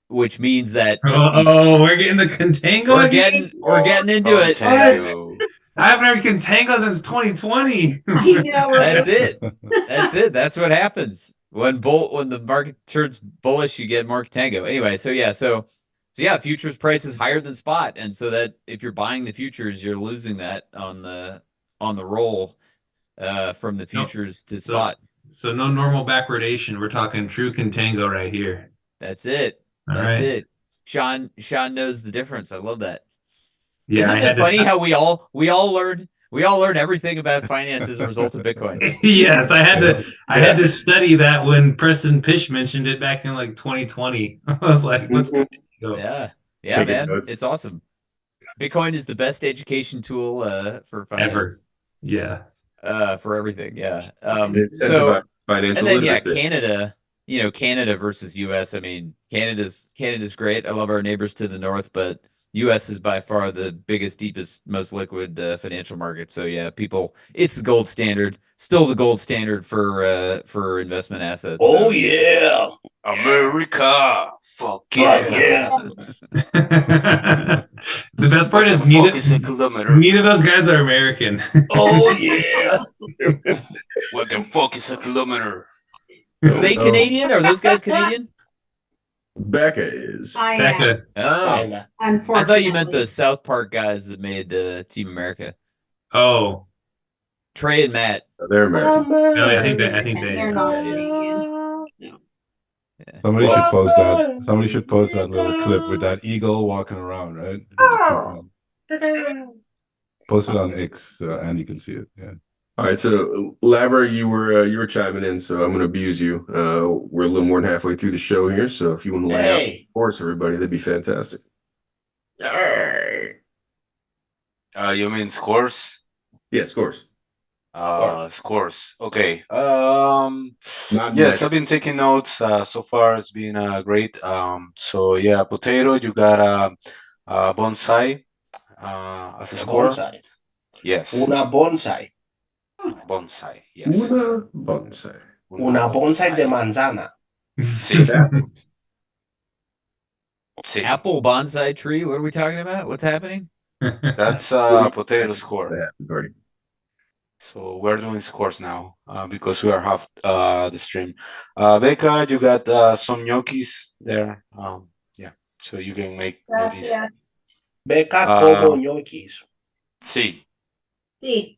which means that Oh, we're getting the contango we're again? getting into it. Contango. I haven't heard contango since 2020. I know, right? That's it. That's it. That's what happens when the market turns bullish. You get more contango. Anyway, so yeah, futures price is higher than spot, and so that if you're buying the futures, you're losing that on the roll from the futures to spot. So no normal backwardation. We're talking true contango right here. That's it. All That's right. it. Sean knows the difference. I love that. Yeah, Isn't it funny how we all learn everything about finance as a result of Bitcoin? Yes, I had to study that when Preston Pish mentioned it back in like 2020. I was like, what's contango? Yeah, Taking man, notes. it's awesome. Bitcoin is the best education tool for finance. Ever. Yeah. For everything. Yeah. It's So financial and then literacy. Canada. Canada versus U.S. I mean, Canada's great. I love our neighbors to the north, but U.S. is by far the biggest, deepest, most liquid financial market. So yeah, it's the gold standard. Still the gold standard for investment assets. Oh So. yeah, America. Fuck yeah. The best part What is the fuck is a kilometer? neither of those guys are American. Oh yeah. What the fuck is a kilometer? Are they Canadian? Are those guys Canadian? Becca is. I am. Becca. Oh, Kinda. I Unfortunately. thought you meant the South Park guys that made Team America. Oh, Trey and Matt. They're American. no, I think they. They're not Canadian. Somebody Well- should post that. Somebody should post that little clip with that eagle walking around, right? Post it on X so Andy can see it. Yeah. All right, so Labra, you were chiming in, so I'm going to abuse you. We're a little more than halfway through the show here, so if you want to lay out the course, everybody, that'd be fantastic. You mean scores? Yeah, scores. Scores. Okay. Not Yes, much. I've been taking notes. So far, it's been great. So yeah, potato, you got bonsai as a score. Bonsai. Yes, Una bonsai. bonsai. Yes, Una bonsai. Una bonsai de manzana. Sí, sí. Apple bonsai tree. What are we talking about? What's happening? That's potato score. That already. So we're doing scores now because we are half the stream. Becca, you got some gnocchis there. Yeah, so you can make gnocchis. Gracias. Beca como ñoquis. Sí. Sí.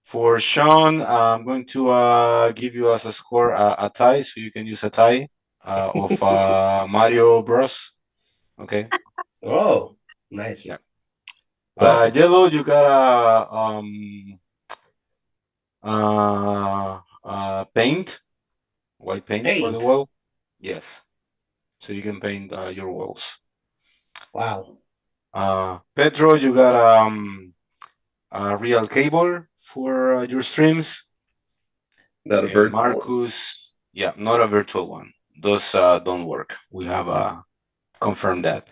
For Sean, I'm going to give you as a score a tie, so you can use a tie of Mario Bros. Okay. Oh, nice. Yeah. Classic. Yellow, you got paint, white paint for the Paint. wall. Yes. So you can paint your walls. Wow. Pedro, you got a real cable for your streams. Not a And bird. Marcus, yeah, not a virtual one. Those don't work. We have confirmed that.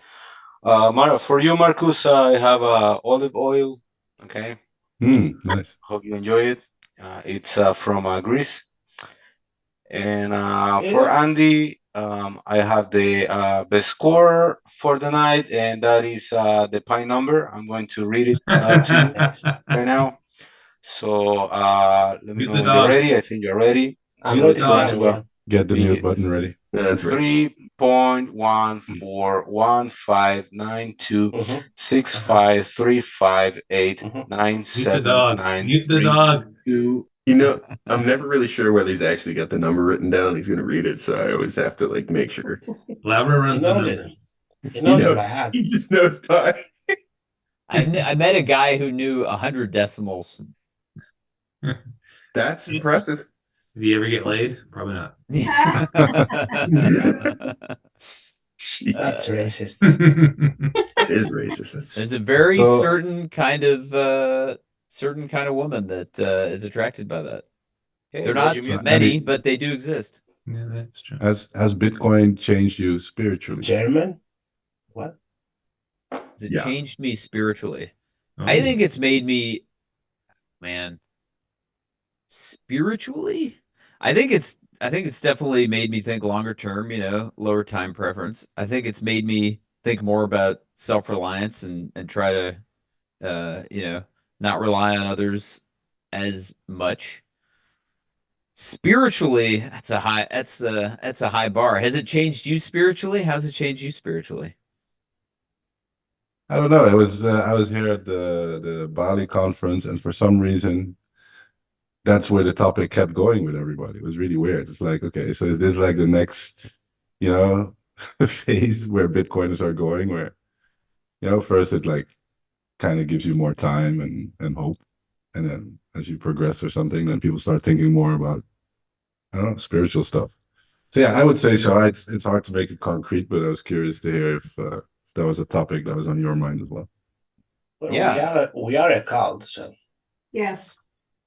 For you, Marcus, I have olive oil. Okay. Nice. Hope you enjoy it. It's from Greece. And Yeah. for Andy, I have the best score for the night, and that is the pine number. I'm going to read it to you right now. So let me Mute know the when you're dog. ready. I think you're ready. I'm So not it's going to done go yet. Get the be mute button ready. That's right. 3.1415926535897993. Mhm. Mute the dog. Mute the dog. You know, I'm never really sure whether he's actually got the number written down. He's going to read it, so I always have to like make sure. Labra He runs the knows it. numbers. He He knows it by knows. heart. He just knows by. I met a guy who knew 100 decimals. That's impressive. Did he ever get laid? Probably not. Jeez, That's racist. that is racist. There's a very So- certain kind of woman that is attracted by that. Hey, They're glad not you muted. many, Andy- but they do exist. Yeah, that's true. Has Bitcoin changed you spiritually? German? What? It Yeah. changed me spiritually. Oh. I think it's made me, man, spiritually. I think it's definitely made me think longer term. Lower time preference. I think it's made me think more about self-reliance and try to, not rely on others as much. Spiritually, that's a high bar. Has it changed you spiritually? How's it changed you spiritually? I don't know. It was I was here at the Bali conference, and for some reason, that's where the topic kept going with everybody. It was really weird. It's like, okay, so is this like the next, phase where Bitcoiners are going? Where, first it like kind of gives you more time and hope, and then as you progress or something, then people start thinking more about, I don't know, spiritual stuff. So yeah, I would say so. It's hard to make it concrete, but I was curious to hear if that was a topic that was on your mind as well. Well, Yeah. we are a cult, so Yes.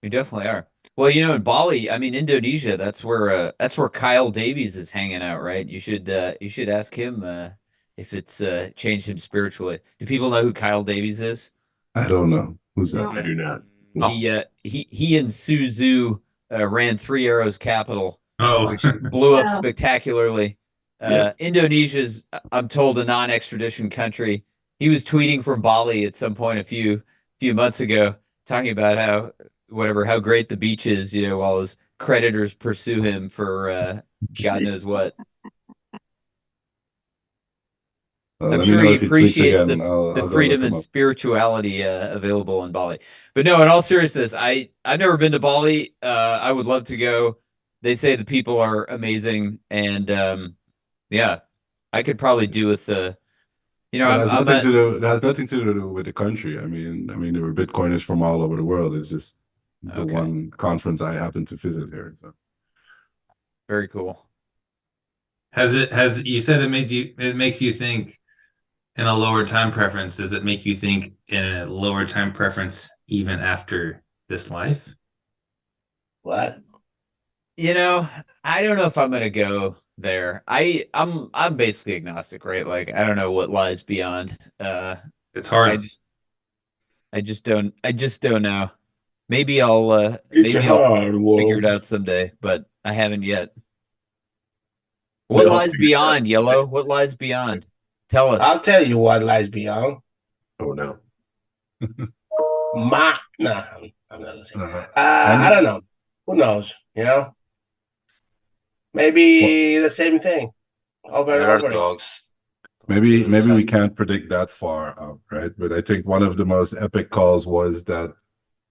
You definitely are. Well, in Bali, I mean Indonesia, that's where Kyle Davies is hanging out, right? You should ask him if it's changed him spiritually. Do people know who Kyle Davies is? I don't know. Who's No. that? I do not. He and Suzu ran Three Arrows Capital, Oh. which blew up Wow. spectacularly. Yeah. Indonesia's, I'm told, a non-extradition country. He was tweeting from Bali at some point a few months ago, talking about how great the beach is, while his creditors pursue him for God knows what. I'm Let me sure know he if tweets appreciates again. I'll the go freedom look him and up. spirituality available in Bali. But no, in all seriousness, I've never been to Bali. I would love to go. They say the people are amazing, and yeah, I could probably do with the. It has nothing to do with the country. I mean, there were Bitcoiners from all over the world. It's just the Okay. one conference I happened to visit here. So. Very cool. You said it makes you think in a lower time preference. Does it make you think in a lower time preference even after this life? what? I don't know if I'm gonna go there. I'm basically agnostic, right? Like I don't know what lies beyond. It's hard. I just don't know. Maybe I'll It's a hard figure world. it out someday, but I haven't yet. What We'll lies figure it out beyond, someday. Yellow? What lies beyond? Tell us. I'll tell you what lies beyond. Oh no. Nah, I'm not gonna say. Uh, I don't know. Who knows? Maybe the same thing over and There are over again. dogs. maybe we Inside. can't predict that far out, right? But I think one of the most epic calls was that.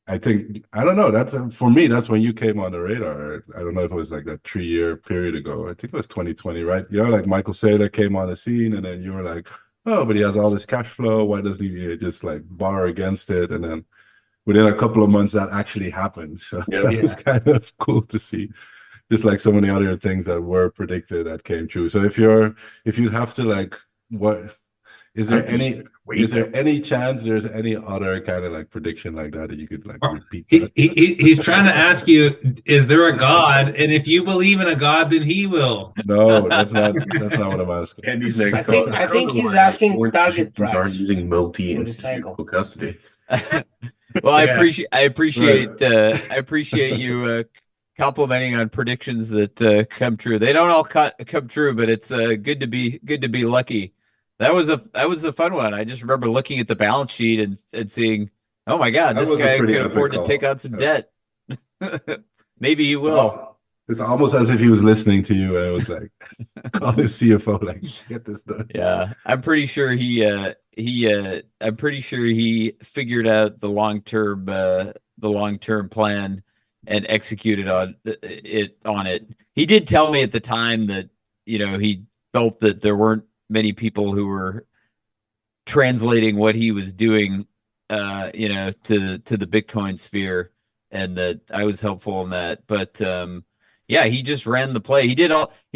I don't know. That's for me. That's when you came on the radar. I don't know if it was like that 3-year period ago. I think it was 2020, right? Like Michael Saylor came on the scene, and then you were like, "Oh, but he has all this cash flow. Why doesn't he just like bar against it?" And then within a couple of months, that actually happened. So Yeah. that was kind of cool to see. Just like so many other things that were predicted that came true. So if you have to like, what is there any chance there's any other kind of like prediction like that you could like repeat that? He's trying to ask you, is there a God? And if you believe in a God, then he will. No, that's not what I'm asking. Andy's next I think- call. I don't think know he's why asking foreign target institutions aren't price using for the cycle. multi-institutional custody. Well, Yeah. I appreciate you complimenting on predictions that come true. They don't all come true, but it's good to be lucky. That was a fun one. I just remember looking at the balance sheet and seeing, oh my God, That this was a guy pretty could epic afford to call. take on some Yeah. debt. Maybe he will. It's almost as if he was listening to you and it was like, call his CFO, like, get this done. Yeah, I'm pretty sure I'm pretty sure he figured out the long-term plan and executed on it. He did tell me at the time that, he felt that there weren't many people who were translating what he was doing, to the Bitcoin sphere, and that I was helpful in that. But yeah, he just ran the play. He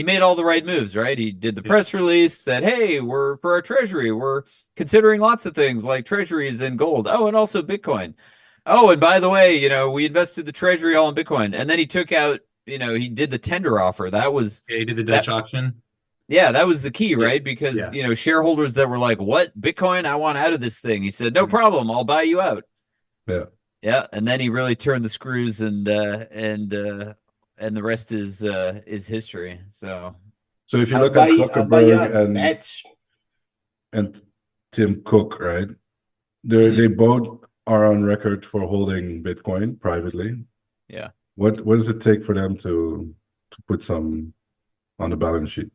made all the right moves, right? He did the press release, said, "Hey, for our treasury, we're considering lots of things like treasuries and gold. Oh, and also Bitcoin. Oh, and by the way, we invested the treasury all in Bitcoin." And then he took out, he did the tender offer. That was he did the Dutch auction. Yeah, that was the key, right? Because, shareholders that were like, "What? Bitcoin? I want out of this thing." He said, "No problem. I'll buy you out." Yeah. Yeah, and then he really turned the screws, and the rest is history. So if you I'll look at buy you Zuckerberg a bet. and Tim Cook, right? They both are on record for holding Bitcoin privately. Yeah. What does it take for them to put some on the balance sheet?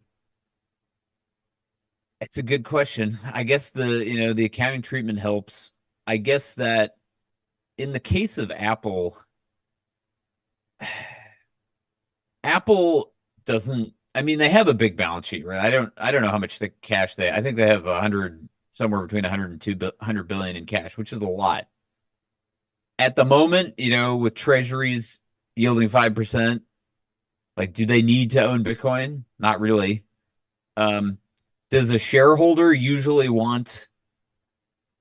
it's a good question. I guess the accounting treatment helps. I guess that in the case of Apple, Apple doesn't. I mean, they have a big balance sheet, right? I don't know how much the cash I think they have somewhere between 100 and 200 billion in cash, which is a lot. At the moment, with treasuries yielding 5%, like, do they need to own Bitcoin? Not really. Does a shareholder usually want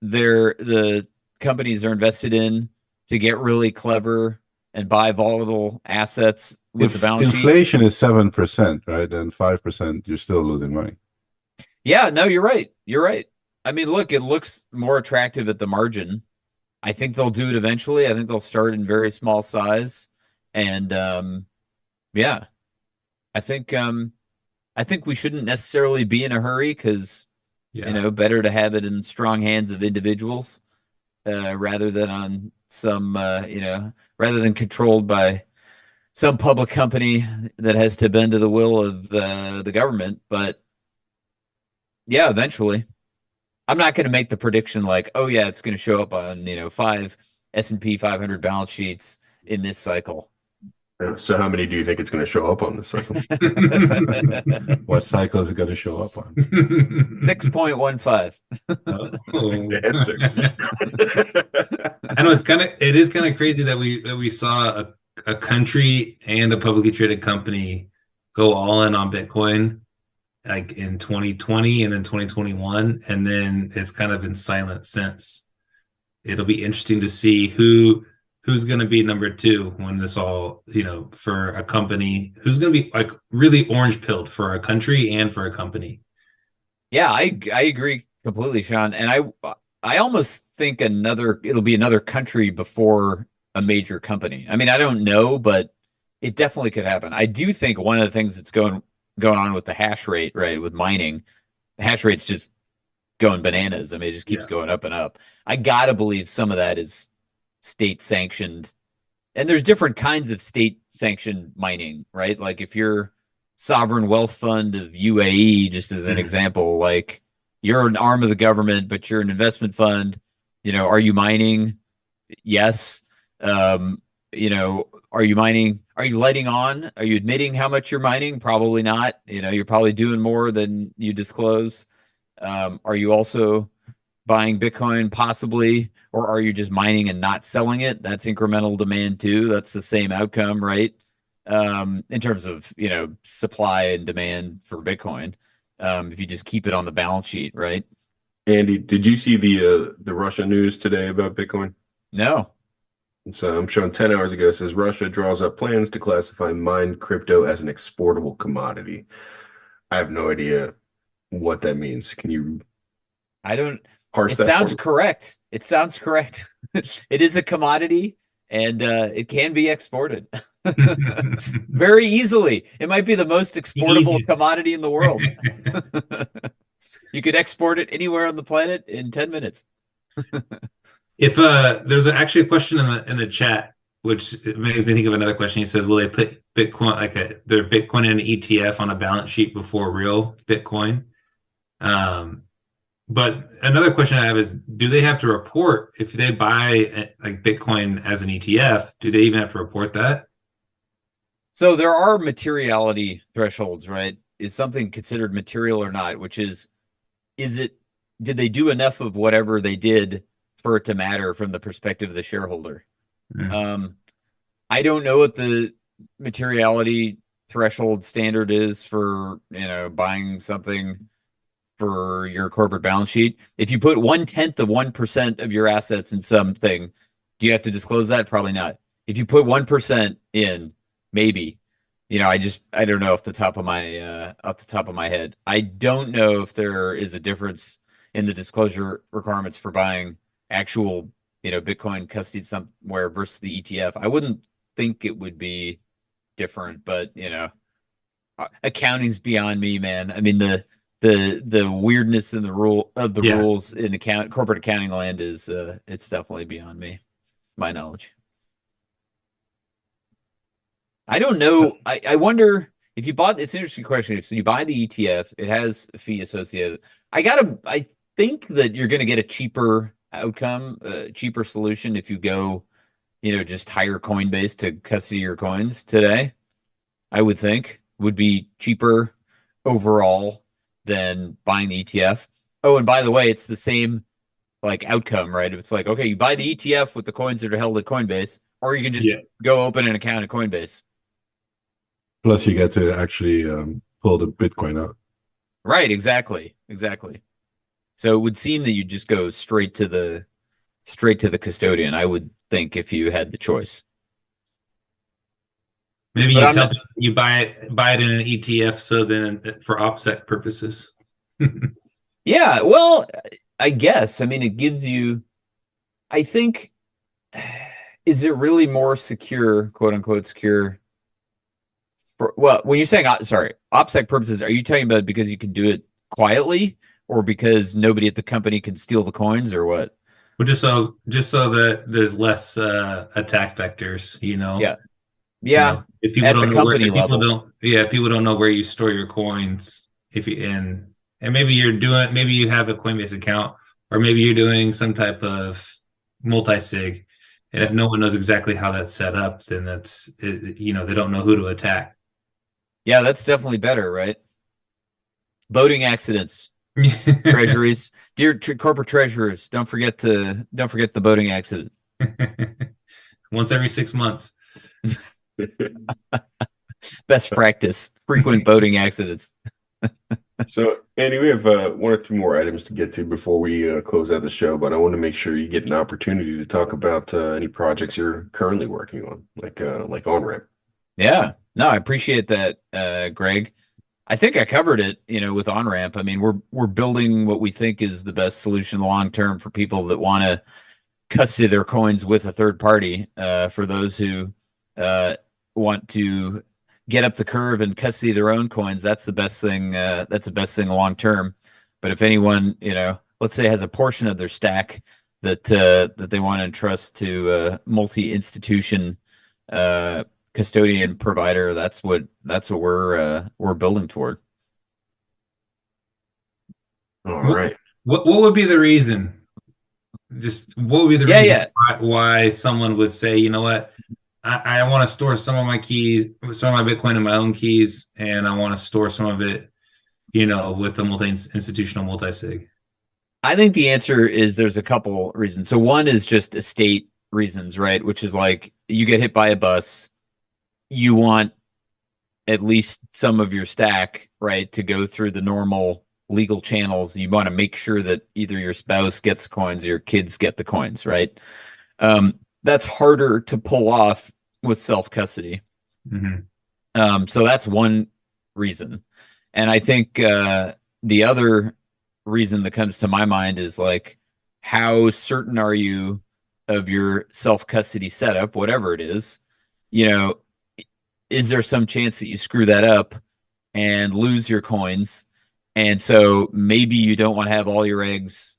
the companies they're invested in to get really clever and buy volatile assets with the balance sheet? Inflation is 7%, right? Then 5%, you're still losing money. Yeah, no, you're right. You're right. I mean, look, it looks more attractive at the margin. I think they'll do it eventually. I think they'll start in very small size. And yeah, I think we shouldn't necessarily be in a hurry because, better to have it in strong hands of individuals rather than on some, rather than controlled by some public company that has to bend to the will of the government. But yeah, eventually. I'm not going to make the prediction like, oh yeah, it's going to show up on 5 S&P 500 balance sheets in this cycle. So how many do you think it's going to show up on this cycle? What cycle is it going to show up on? 6.15. I know it is kind of crazy that we saw a country and a publicly traded company go all in on Bitcoin, like in 2020 and then 2021, and then it's kind of been silent since. It'll be interesting to see who's going to be number 2 when this all, for a company, who's going to be like really orange pilled for a country and for a company. Yeah, I agree completely, Sean. And I almost think it'll be another country before a major company. I mean, I don't know, but it definitely could happen. I do think one of the things that's going on with the hash rate, right, with mining, the hash rate's just going bananas. I mean, it just keeps going up and up. I gotta believe some of that is state sanctioned, and there's different kinds of state sanctioned mining, right? Like if you're sovereign wealth fund of UAE, just as an example, like you're an arm of the government, but you're an investment fund, are you mining? Yes. Are you mining? Are you letting on? Are you admitting how much you're mining? Probably not. You're probably doing more than you disclose. Are you also buying Bitcoin possibly, or are you just mining and not selling it? That's incremental demand too. That's the same outcome, right? In terms of, supply and demand for Bitcoin. If you just keep it on the balance sheet, right? Andy, did you see the Russia news today about Bitcoin? No. So I'm showing 10 hours ago, it says Russia draws up plans to classify mined crypto as an exportable commodity. I have no idea what that means. Can you parse that? It sounds correct. It sounds correct. It is a commodity and it can be exported. Very easily. It might be the most exportable Easy. commodity in the world. You could export it anywhere on the planet in 10 minutes. If there's actually a question in the chat, which makes me think of another question. He says, "Will they put Bitcoin their Bitcoin in an ETF on a balance sheet before real Bitcoin?" But another question I have is, do they have to report if they buy like Bitcoin as an ETF? Do they even have to report that? So there are materiality thresholds, right? Is something considered material or not? Which is it? Did they do enough of whatever they did for it to matter from the perspective of the shareholder? I don't know what the materiality threshold standard is for, buying something for your corporate balance sheet. If you put 1/10 of 1% of your assets in something, do you have to disclose that? Probably not. If you put 1% in, maybe. I don't know off the top of my head. I don't know if there is a difference in the disclosure requirements for buying actual, Bitcoin custody somewhere versus the ETF. I wouldn't think it would be different, but accounting's beyond me, man. I mean, the weirdness in the rules in corporate accounting land is it's definitely beyond me, my knowledge. I don't know. I wonder if you bought. It's an interesting question. If you buy the ETF, it has a fee associated. I think that you're going to get a cheaper outcome, cheaper solution if you go, just hire Coinbase to custody your coins today. I would think would be cheaper overall than buying the ETF. Oh, and by the way, it's the same outcome, right? It's like, okay, you buy the ETF with the coins that are held at Coinbase, or you can just go open an account at Coinbase. Plus, you get to actually pull the Bitcoin out. Right, exactly. So it would seem that you just go straight to the custodian, I would think, if you had the choice. Maybe you buy it in an ETF, so then for OPSEC purposes. Yeah, well, I guess. I mean, it gives you. I think. Is it really more secure, quote unquote, secure? Well, when you're saying OPSEC purposes, are you talking about because you can do it quietly, or because nobody at the company can steal the coins, or what? Well, just so that there's less attack vectors, Yeah. If people At don't the know company level. People don't know where you store your coins. And maybe maybe you have a Coinbase account, or maybe you're doing some type of multi-sig, and if no one knows exactly how that's set up, then they don't know who to attack. Yeah, that's definitely better, right? Boating accidents, treasuries, dear corporate treasurers, don't forget the boating accident. Once every 6 months. Best practice, frequent boating accidents. So, Andy, we have one or two more items to get to before we close out the show, but I want to make sure you get an opportunity to talk about any projects you're currently working on, like OnRamp. Yeah, no, I appreciate that, Greg. I think I covered it, with OnRamp. I mean, we're building what we think is the best solution long term for people that want to custody their coins with a third party. For those who want to get up the curve and custody their own coins, that's the best thing. That's the best thing long term. But if anyone, let's say, has a portion of their stack that they want to entrust to a multi-institution custodian provider, that's what we're building toward. All right. What would be the reason? Just what would be the reason why someone would say, you know what, I want to store some of my keys, some of my Bitcoin in my own keys, and I want to store some of it, with a multi-institutional multi-sig? I think the answer is there's a couple reasons. So one is just estate reasons, right? Which is like, you get hit by a bus, you want at least some of your stack, right, to go through the normal legal channels. You want to make sure that either your spouse gets coins or your kids get the coins, right? That's harder to pull off with self-custody. Mm-hmm. So that's one reason. And I think the other reason that comes to my mind is like, how certain are you of your self-custody setup, whatever it is? is there some chance that you screw that up and lose your coins? And so maybe you don't want to have all your eggs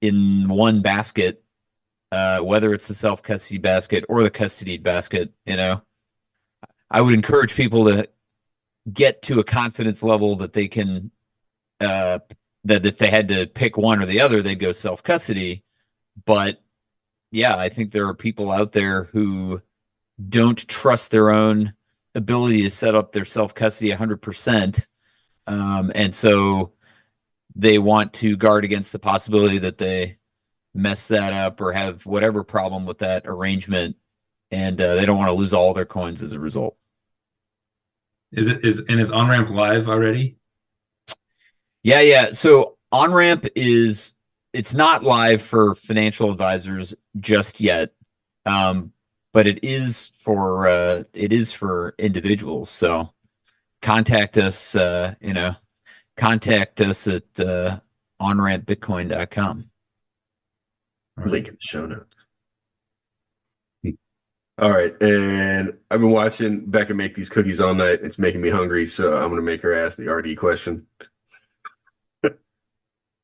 in one basket, whether it's the self-custody basket or the custodied basket. I would encourage people to get to a confidence level that they can, that if they had to pick one or the other, they'd go self-custody. But yeah, I think there are people out there who don't trust their own ability to set up their self-custody 100%. And so they want to guard against the possibility that they mess that up or have whatever problem with that arrangement. And they don't want to lose all their coins as a result. Is OnRamp live already? Yeah. So OnRamp it's not live for financial advisors just yet. But it is for individuals. So contact us, contact us at onrampbitcoin.com. Link in the show notes. All right, and I've been watching Becca make these cookies all night. It's making me hungry, so I'm gonna make her ask the RD question.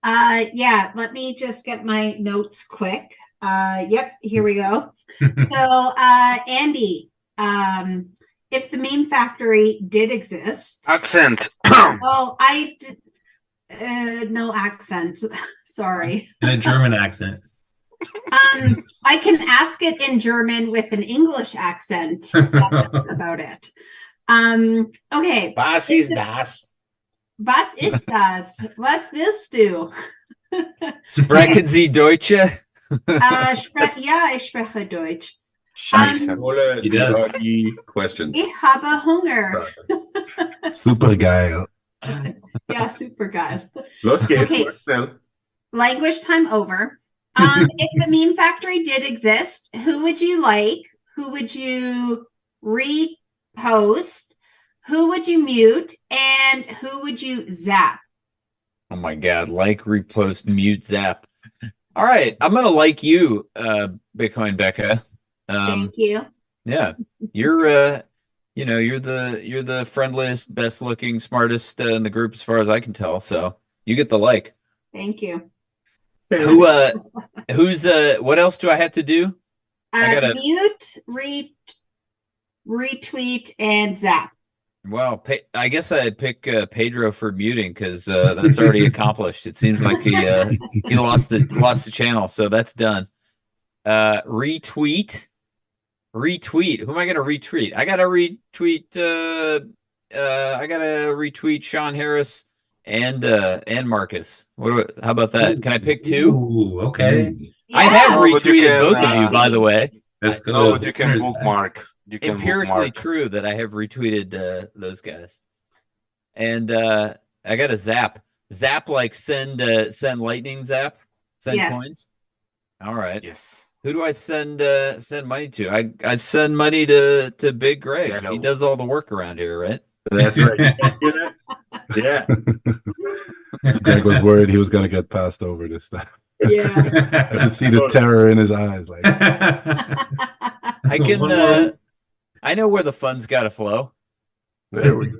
Yeah, let me just get my notes quick. Yep, here we go. So, Andy, if the meme factory did exist, Accent. no accent. Sorry. And a German accent. I can ask it in German with an English accent. That's about it. Okay. Was ist das? Was ist das? Was willst du? Sprechen Sie Deutsche? Ja, ich spreche Deutsch. Scheiße. He does. RD questions. Ich habe Hunger. Super geil. Ja, super geil. Los geht's. Okay. Schnell. Language time over. If the meme factory did exist, who would you like? Who would you repost? Who would you mute? And who would you zap? Oh my God. Like, repost, mute, zap. All right. I'm going to like you, Bitcoin Becca. Thank you. Yeah. You're the friendliest, best looking, smartest in the group as far as I can tell. So you get the like. Thank you. Who's what else do I have to do? I gotta mute, retweet, and zap. Well, I guess I'd pick Pedro for muting because that's already accomplished. It seems like he lost the channel, so that's done. Retweet. Who am I gonna retweet? I gotta retweet Sean Harris and Marcus. How about that? Can I pick two? Ooh, okay. Yeah. I have Oh, but you retweeted can, both of you, by the way. That's good. No, but you can bookmark. You can Empirically bookmark. true that I have retweeted those guys. And I got a zap. Zap like send lightning zap? Send Yes. coins? All right. Yes. Who do I send money to? I send money to Big Greg. Yeah, I know. He does all the work around here, right? That's right. Yeah. Greg was worried he was going to get passed over this time. Yeah. I could see the terror in his eyes. Like, I can I know where the funds gotta flow. There we go.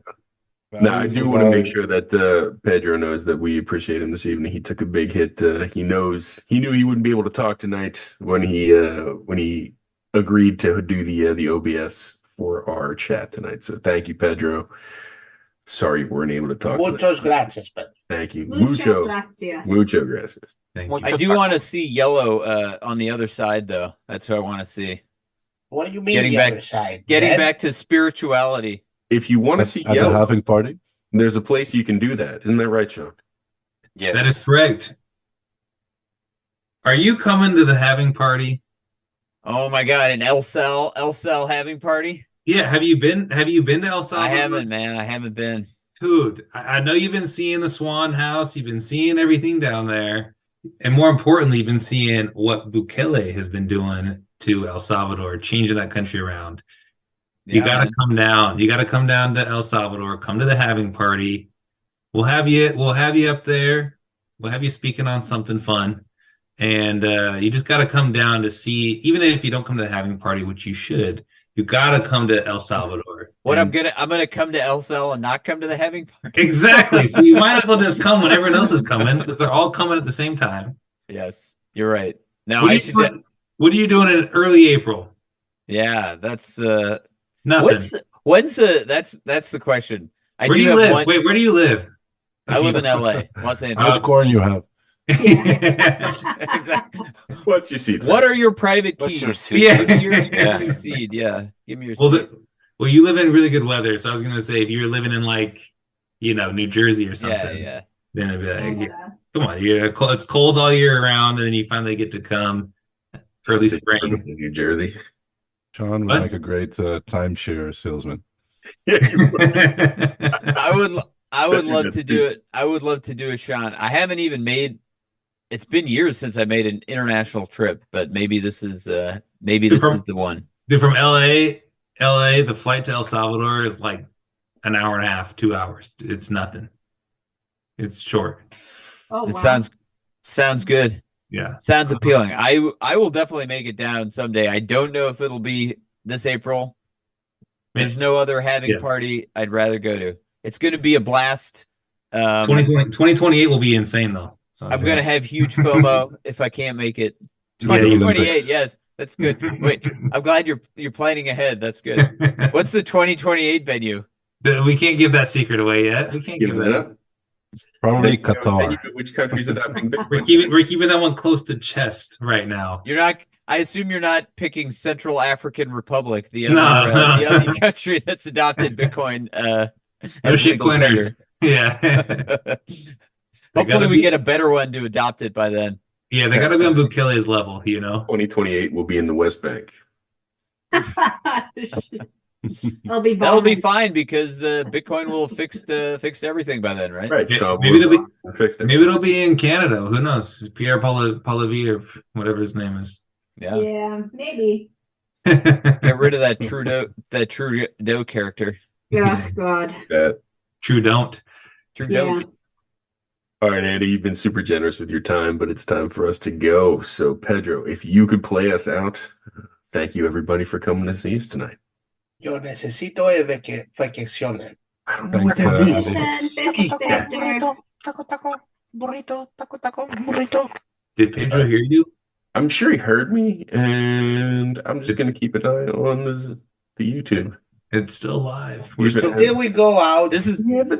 Now, I do want to make value. sure that Pedro knows that we appreciate him this evening. He took a big hit. He knew he wouldn't be able to talk tonight when he agreed to do the OBS for our chat tonight. So thank you, Pedro. Sorry you weren't able to talk. Muchos gracias, but Thank you. Muchas gracias. Mucho gracias. Thank you. I do want to see yellow on the other side though. That's what I want to see. what do you mean Getting the back- other side? Getting Dead? back to spirituality. If you want to see at the yellow, halving party? there's a place you can do that. Isn't that right, Sean? Yes. That is correct. Are you coming to the having party? Oh my God, an El Sal having party? Yeah, have you been to El Salvador? I haven't, man. I haven't been. Dude, I know you've been seeing the Swan House, you've been seeing everything down there, and more importantly, you've been seeing what Bukele has been doing to El Salvador, changing that country around. You Yeah, gotta man. come down. You gotta come down to El Salvador. Come to the having party. We'll have you up there. We'll have you speaking on something fun, and you just gotta come down to see. Even if you don't come to the having party, which you should, you gotta come to El Salvador. What And- I'm gonna come to LSL and not come to the having party. Exactly. So you might as well just come when everyone else is coming because they're all coming at the same time. Yes, you're right. No, What, I are should. you, what are you doing in early April? Yeah, that's Nothing. when's that's the question. I Where do do you have live? one. Wait, where do you live? I live in LA, Los How much Angeles. corn you have? Exactly. What's your seed? What are your private What's keys? your seed? Yeah. Give me your, Yeah. your seed. Yeah, give me your Well, seed. well, you live in really good weather, so I was gonna say if you're living in like, New Jersey or something, Yeah. then it'd be like, Yeah. come on, it's cold all year round, and then you finally get to come early spring. New Jersey. Sean would What? make a great timeshare salesman. I would Especially love that to do it. I would love to do it, Sean. I haven't even made. It's been years since I made an international trip, but maybe this is the one. Dude, from LA, the flight to El Salvador is like an hour and a half, 2 hours. It's nothing. It's short. Oh, It wow. sounds good. Yeah. Sounds appealing. I will definitely make it down someday. I don't know if it'll be this April. There's no other having party I'd rather go to. It's going to be a blast. 2028 will be insane though. So I'm going to have huge FOMO if I can't make it. Yeah, 2028, Olympics. yes, that's good. Wait, I'm glad you're planning ahead. That's good. What's the 2028 venue? We can't give that secret away yet. We can't Give give that that. up. Probably Qatar. Which country's adopting We're Bitcoin? keeping that one close to chest right now. You're not. I assume you're not picking Central African Republic, the No, other no. the other country that's adopted Bitcoin. No As shit legal coiners. Yeah. tender. They Hopefully, gotta we be- get a better one to adopt it by then. Yeah, they gotta be on Bukele's level, 2028 will be in the West Bank. I'll be That'll be bummed. fine because Bitcoin will fix everything by then, right? Right. Yeah, Sean maybe will fix it. Maybe it'll be in Canada. Who knows? Pierre Polivi or whatever his name is. Yeah. Yeah, maybe. Get rid of that Trudeau character. Oh, God. True don't. Trudeau. Yeah. All right, Andy, you've been super generous with your time, but it's time for us to go. So, Pedro, if you could play us out, thank you, everybody, for coming to see us tonight. Yo necesito vacaciones. I don't know Thanks, what that means. Burrito. Did Pedro hear you? I'm sure he heard me, and I'm just going to keep an eye on the YouTube. It's still live. We're still- Until we go out. This is Yeah, but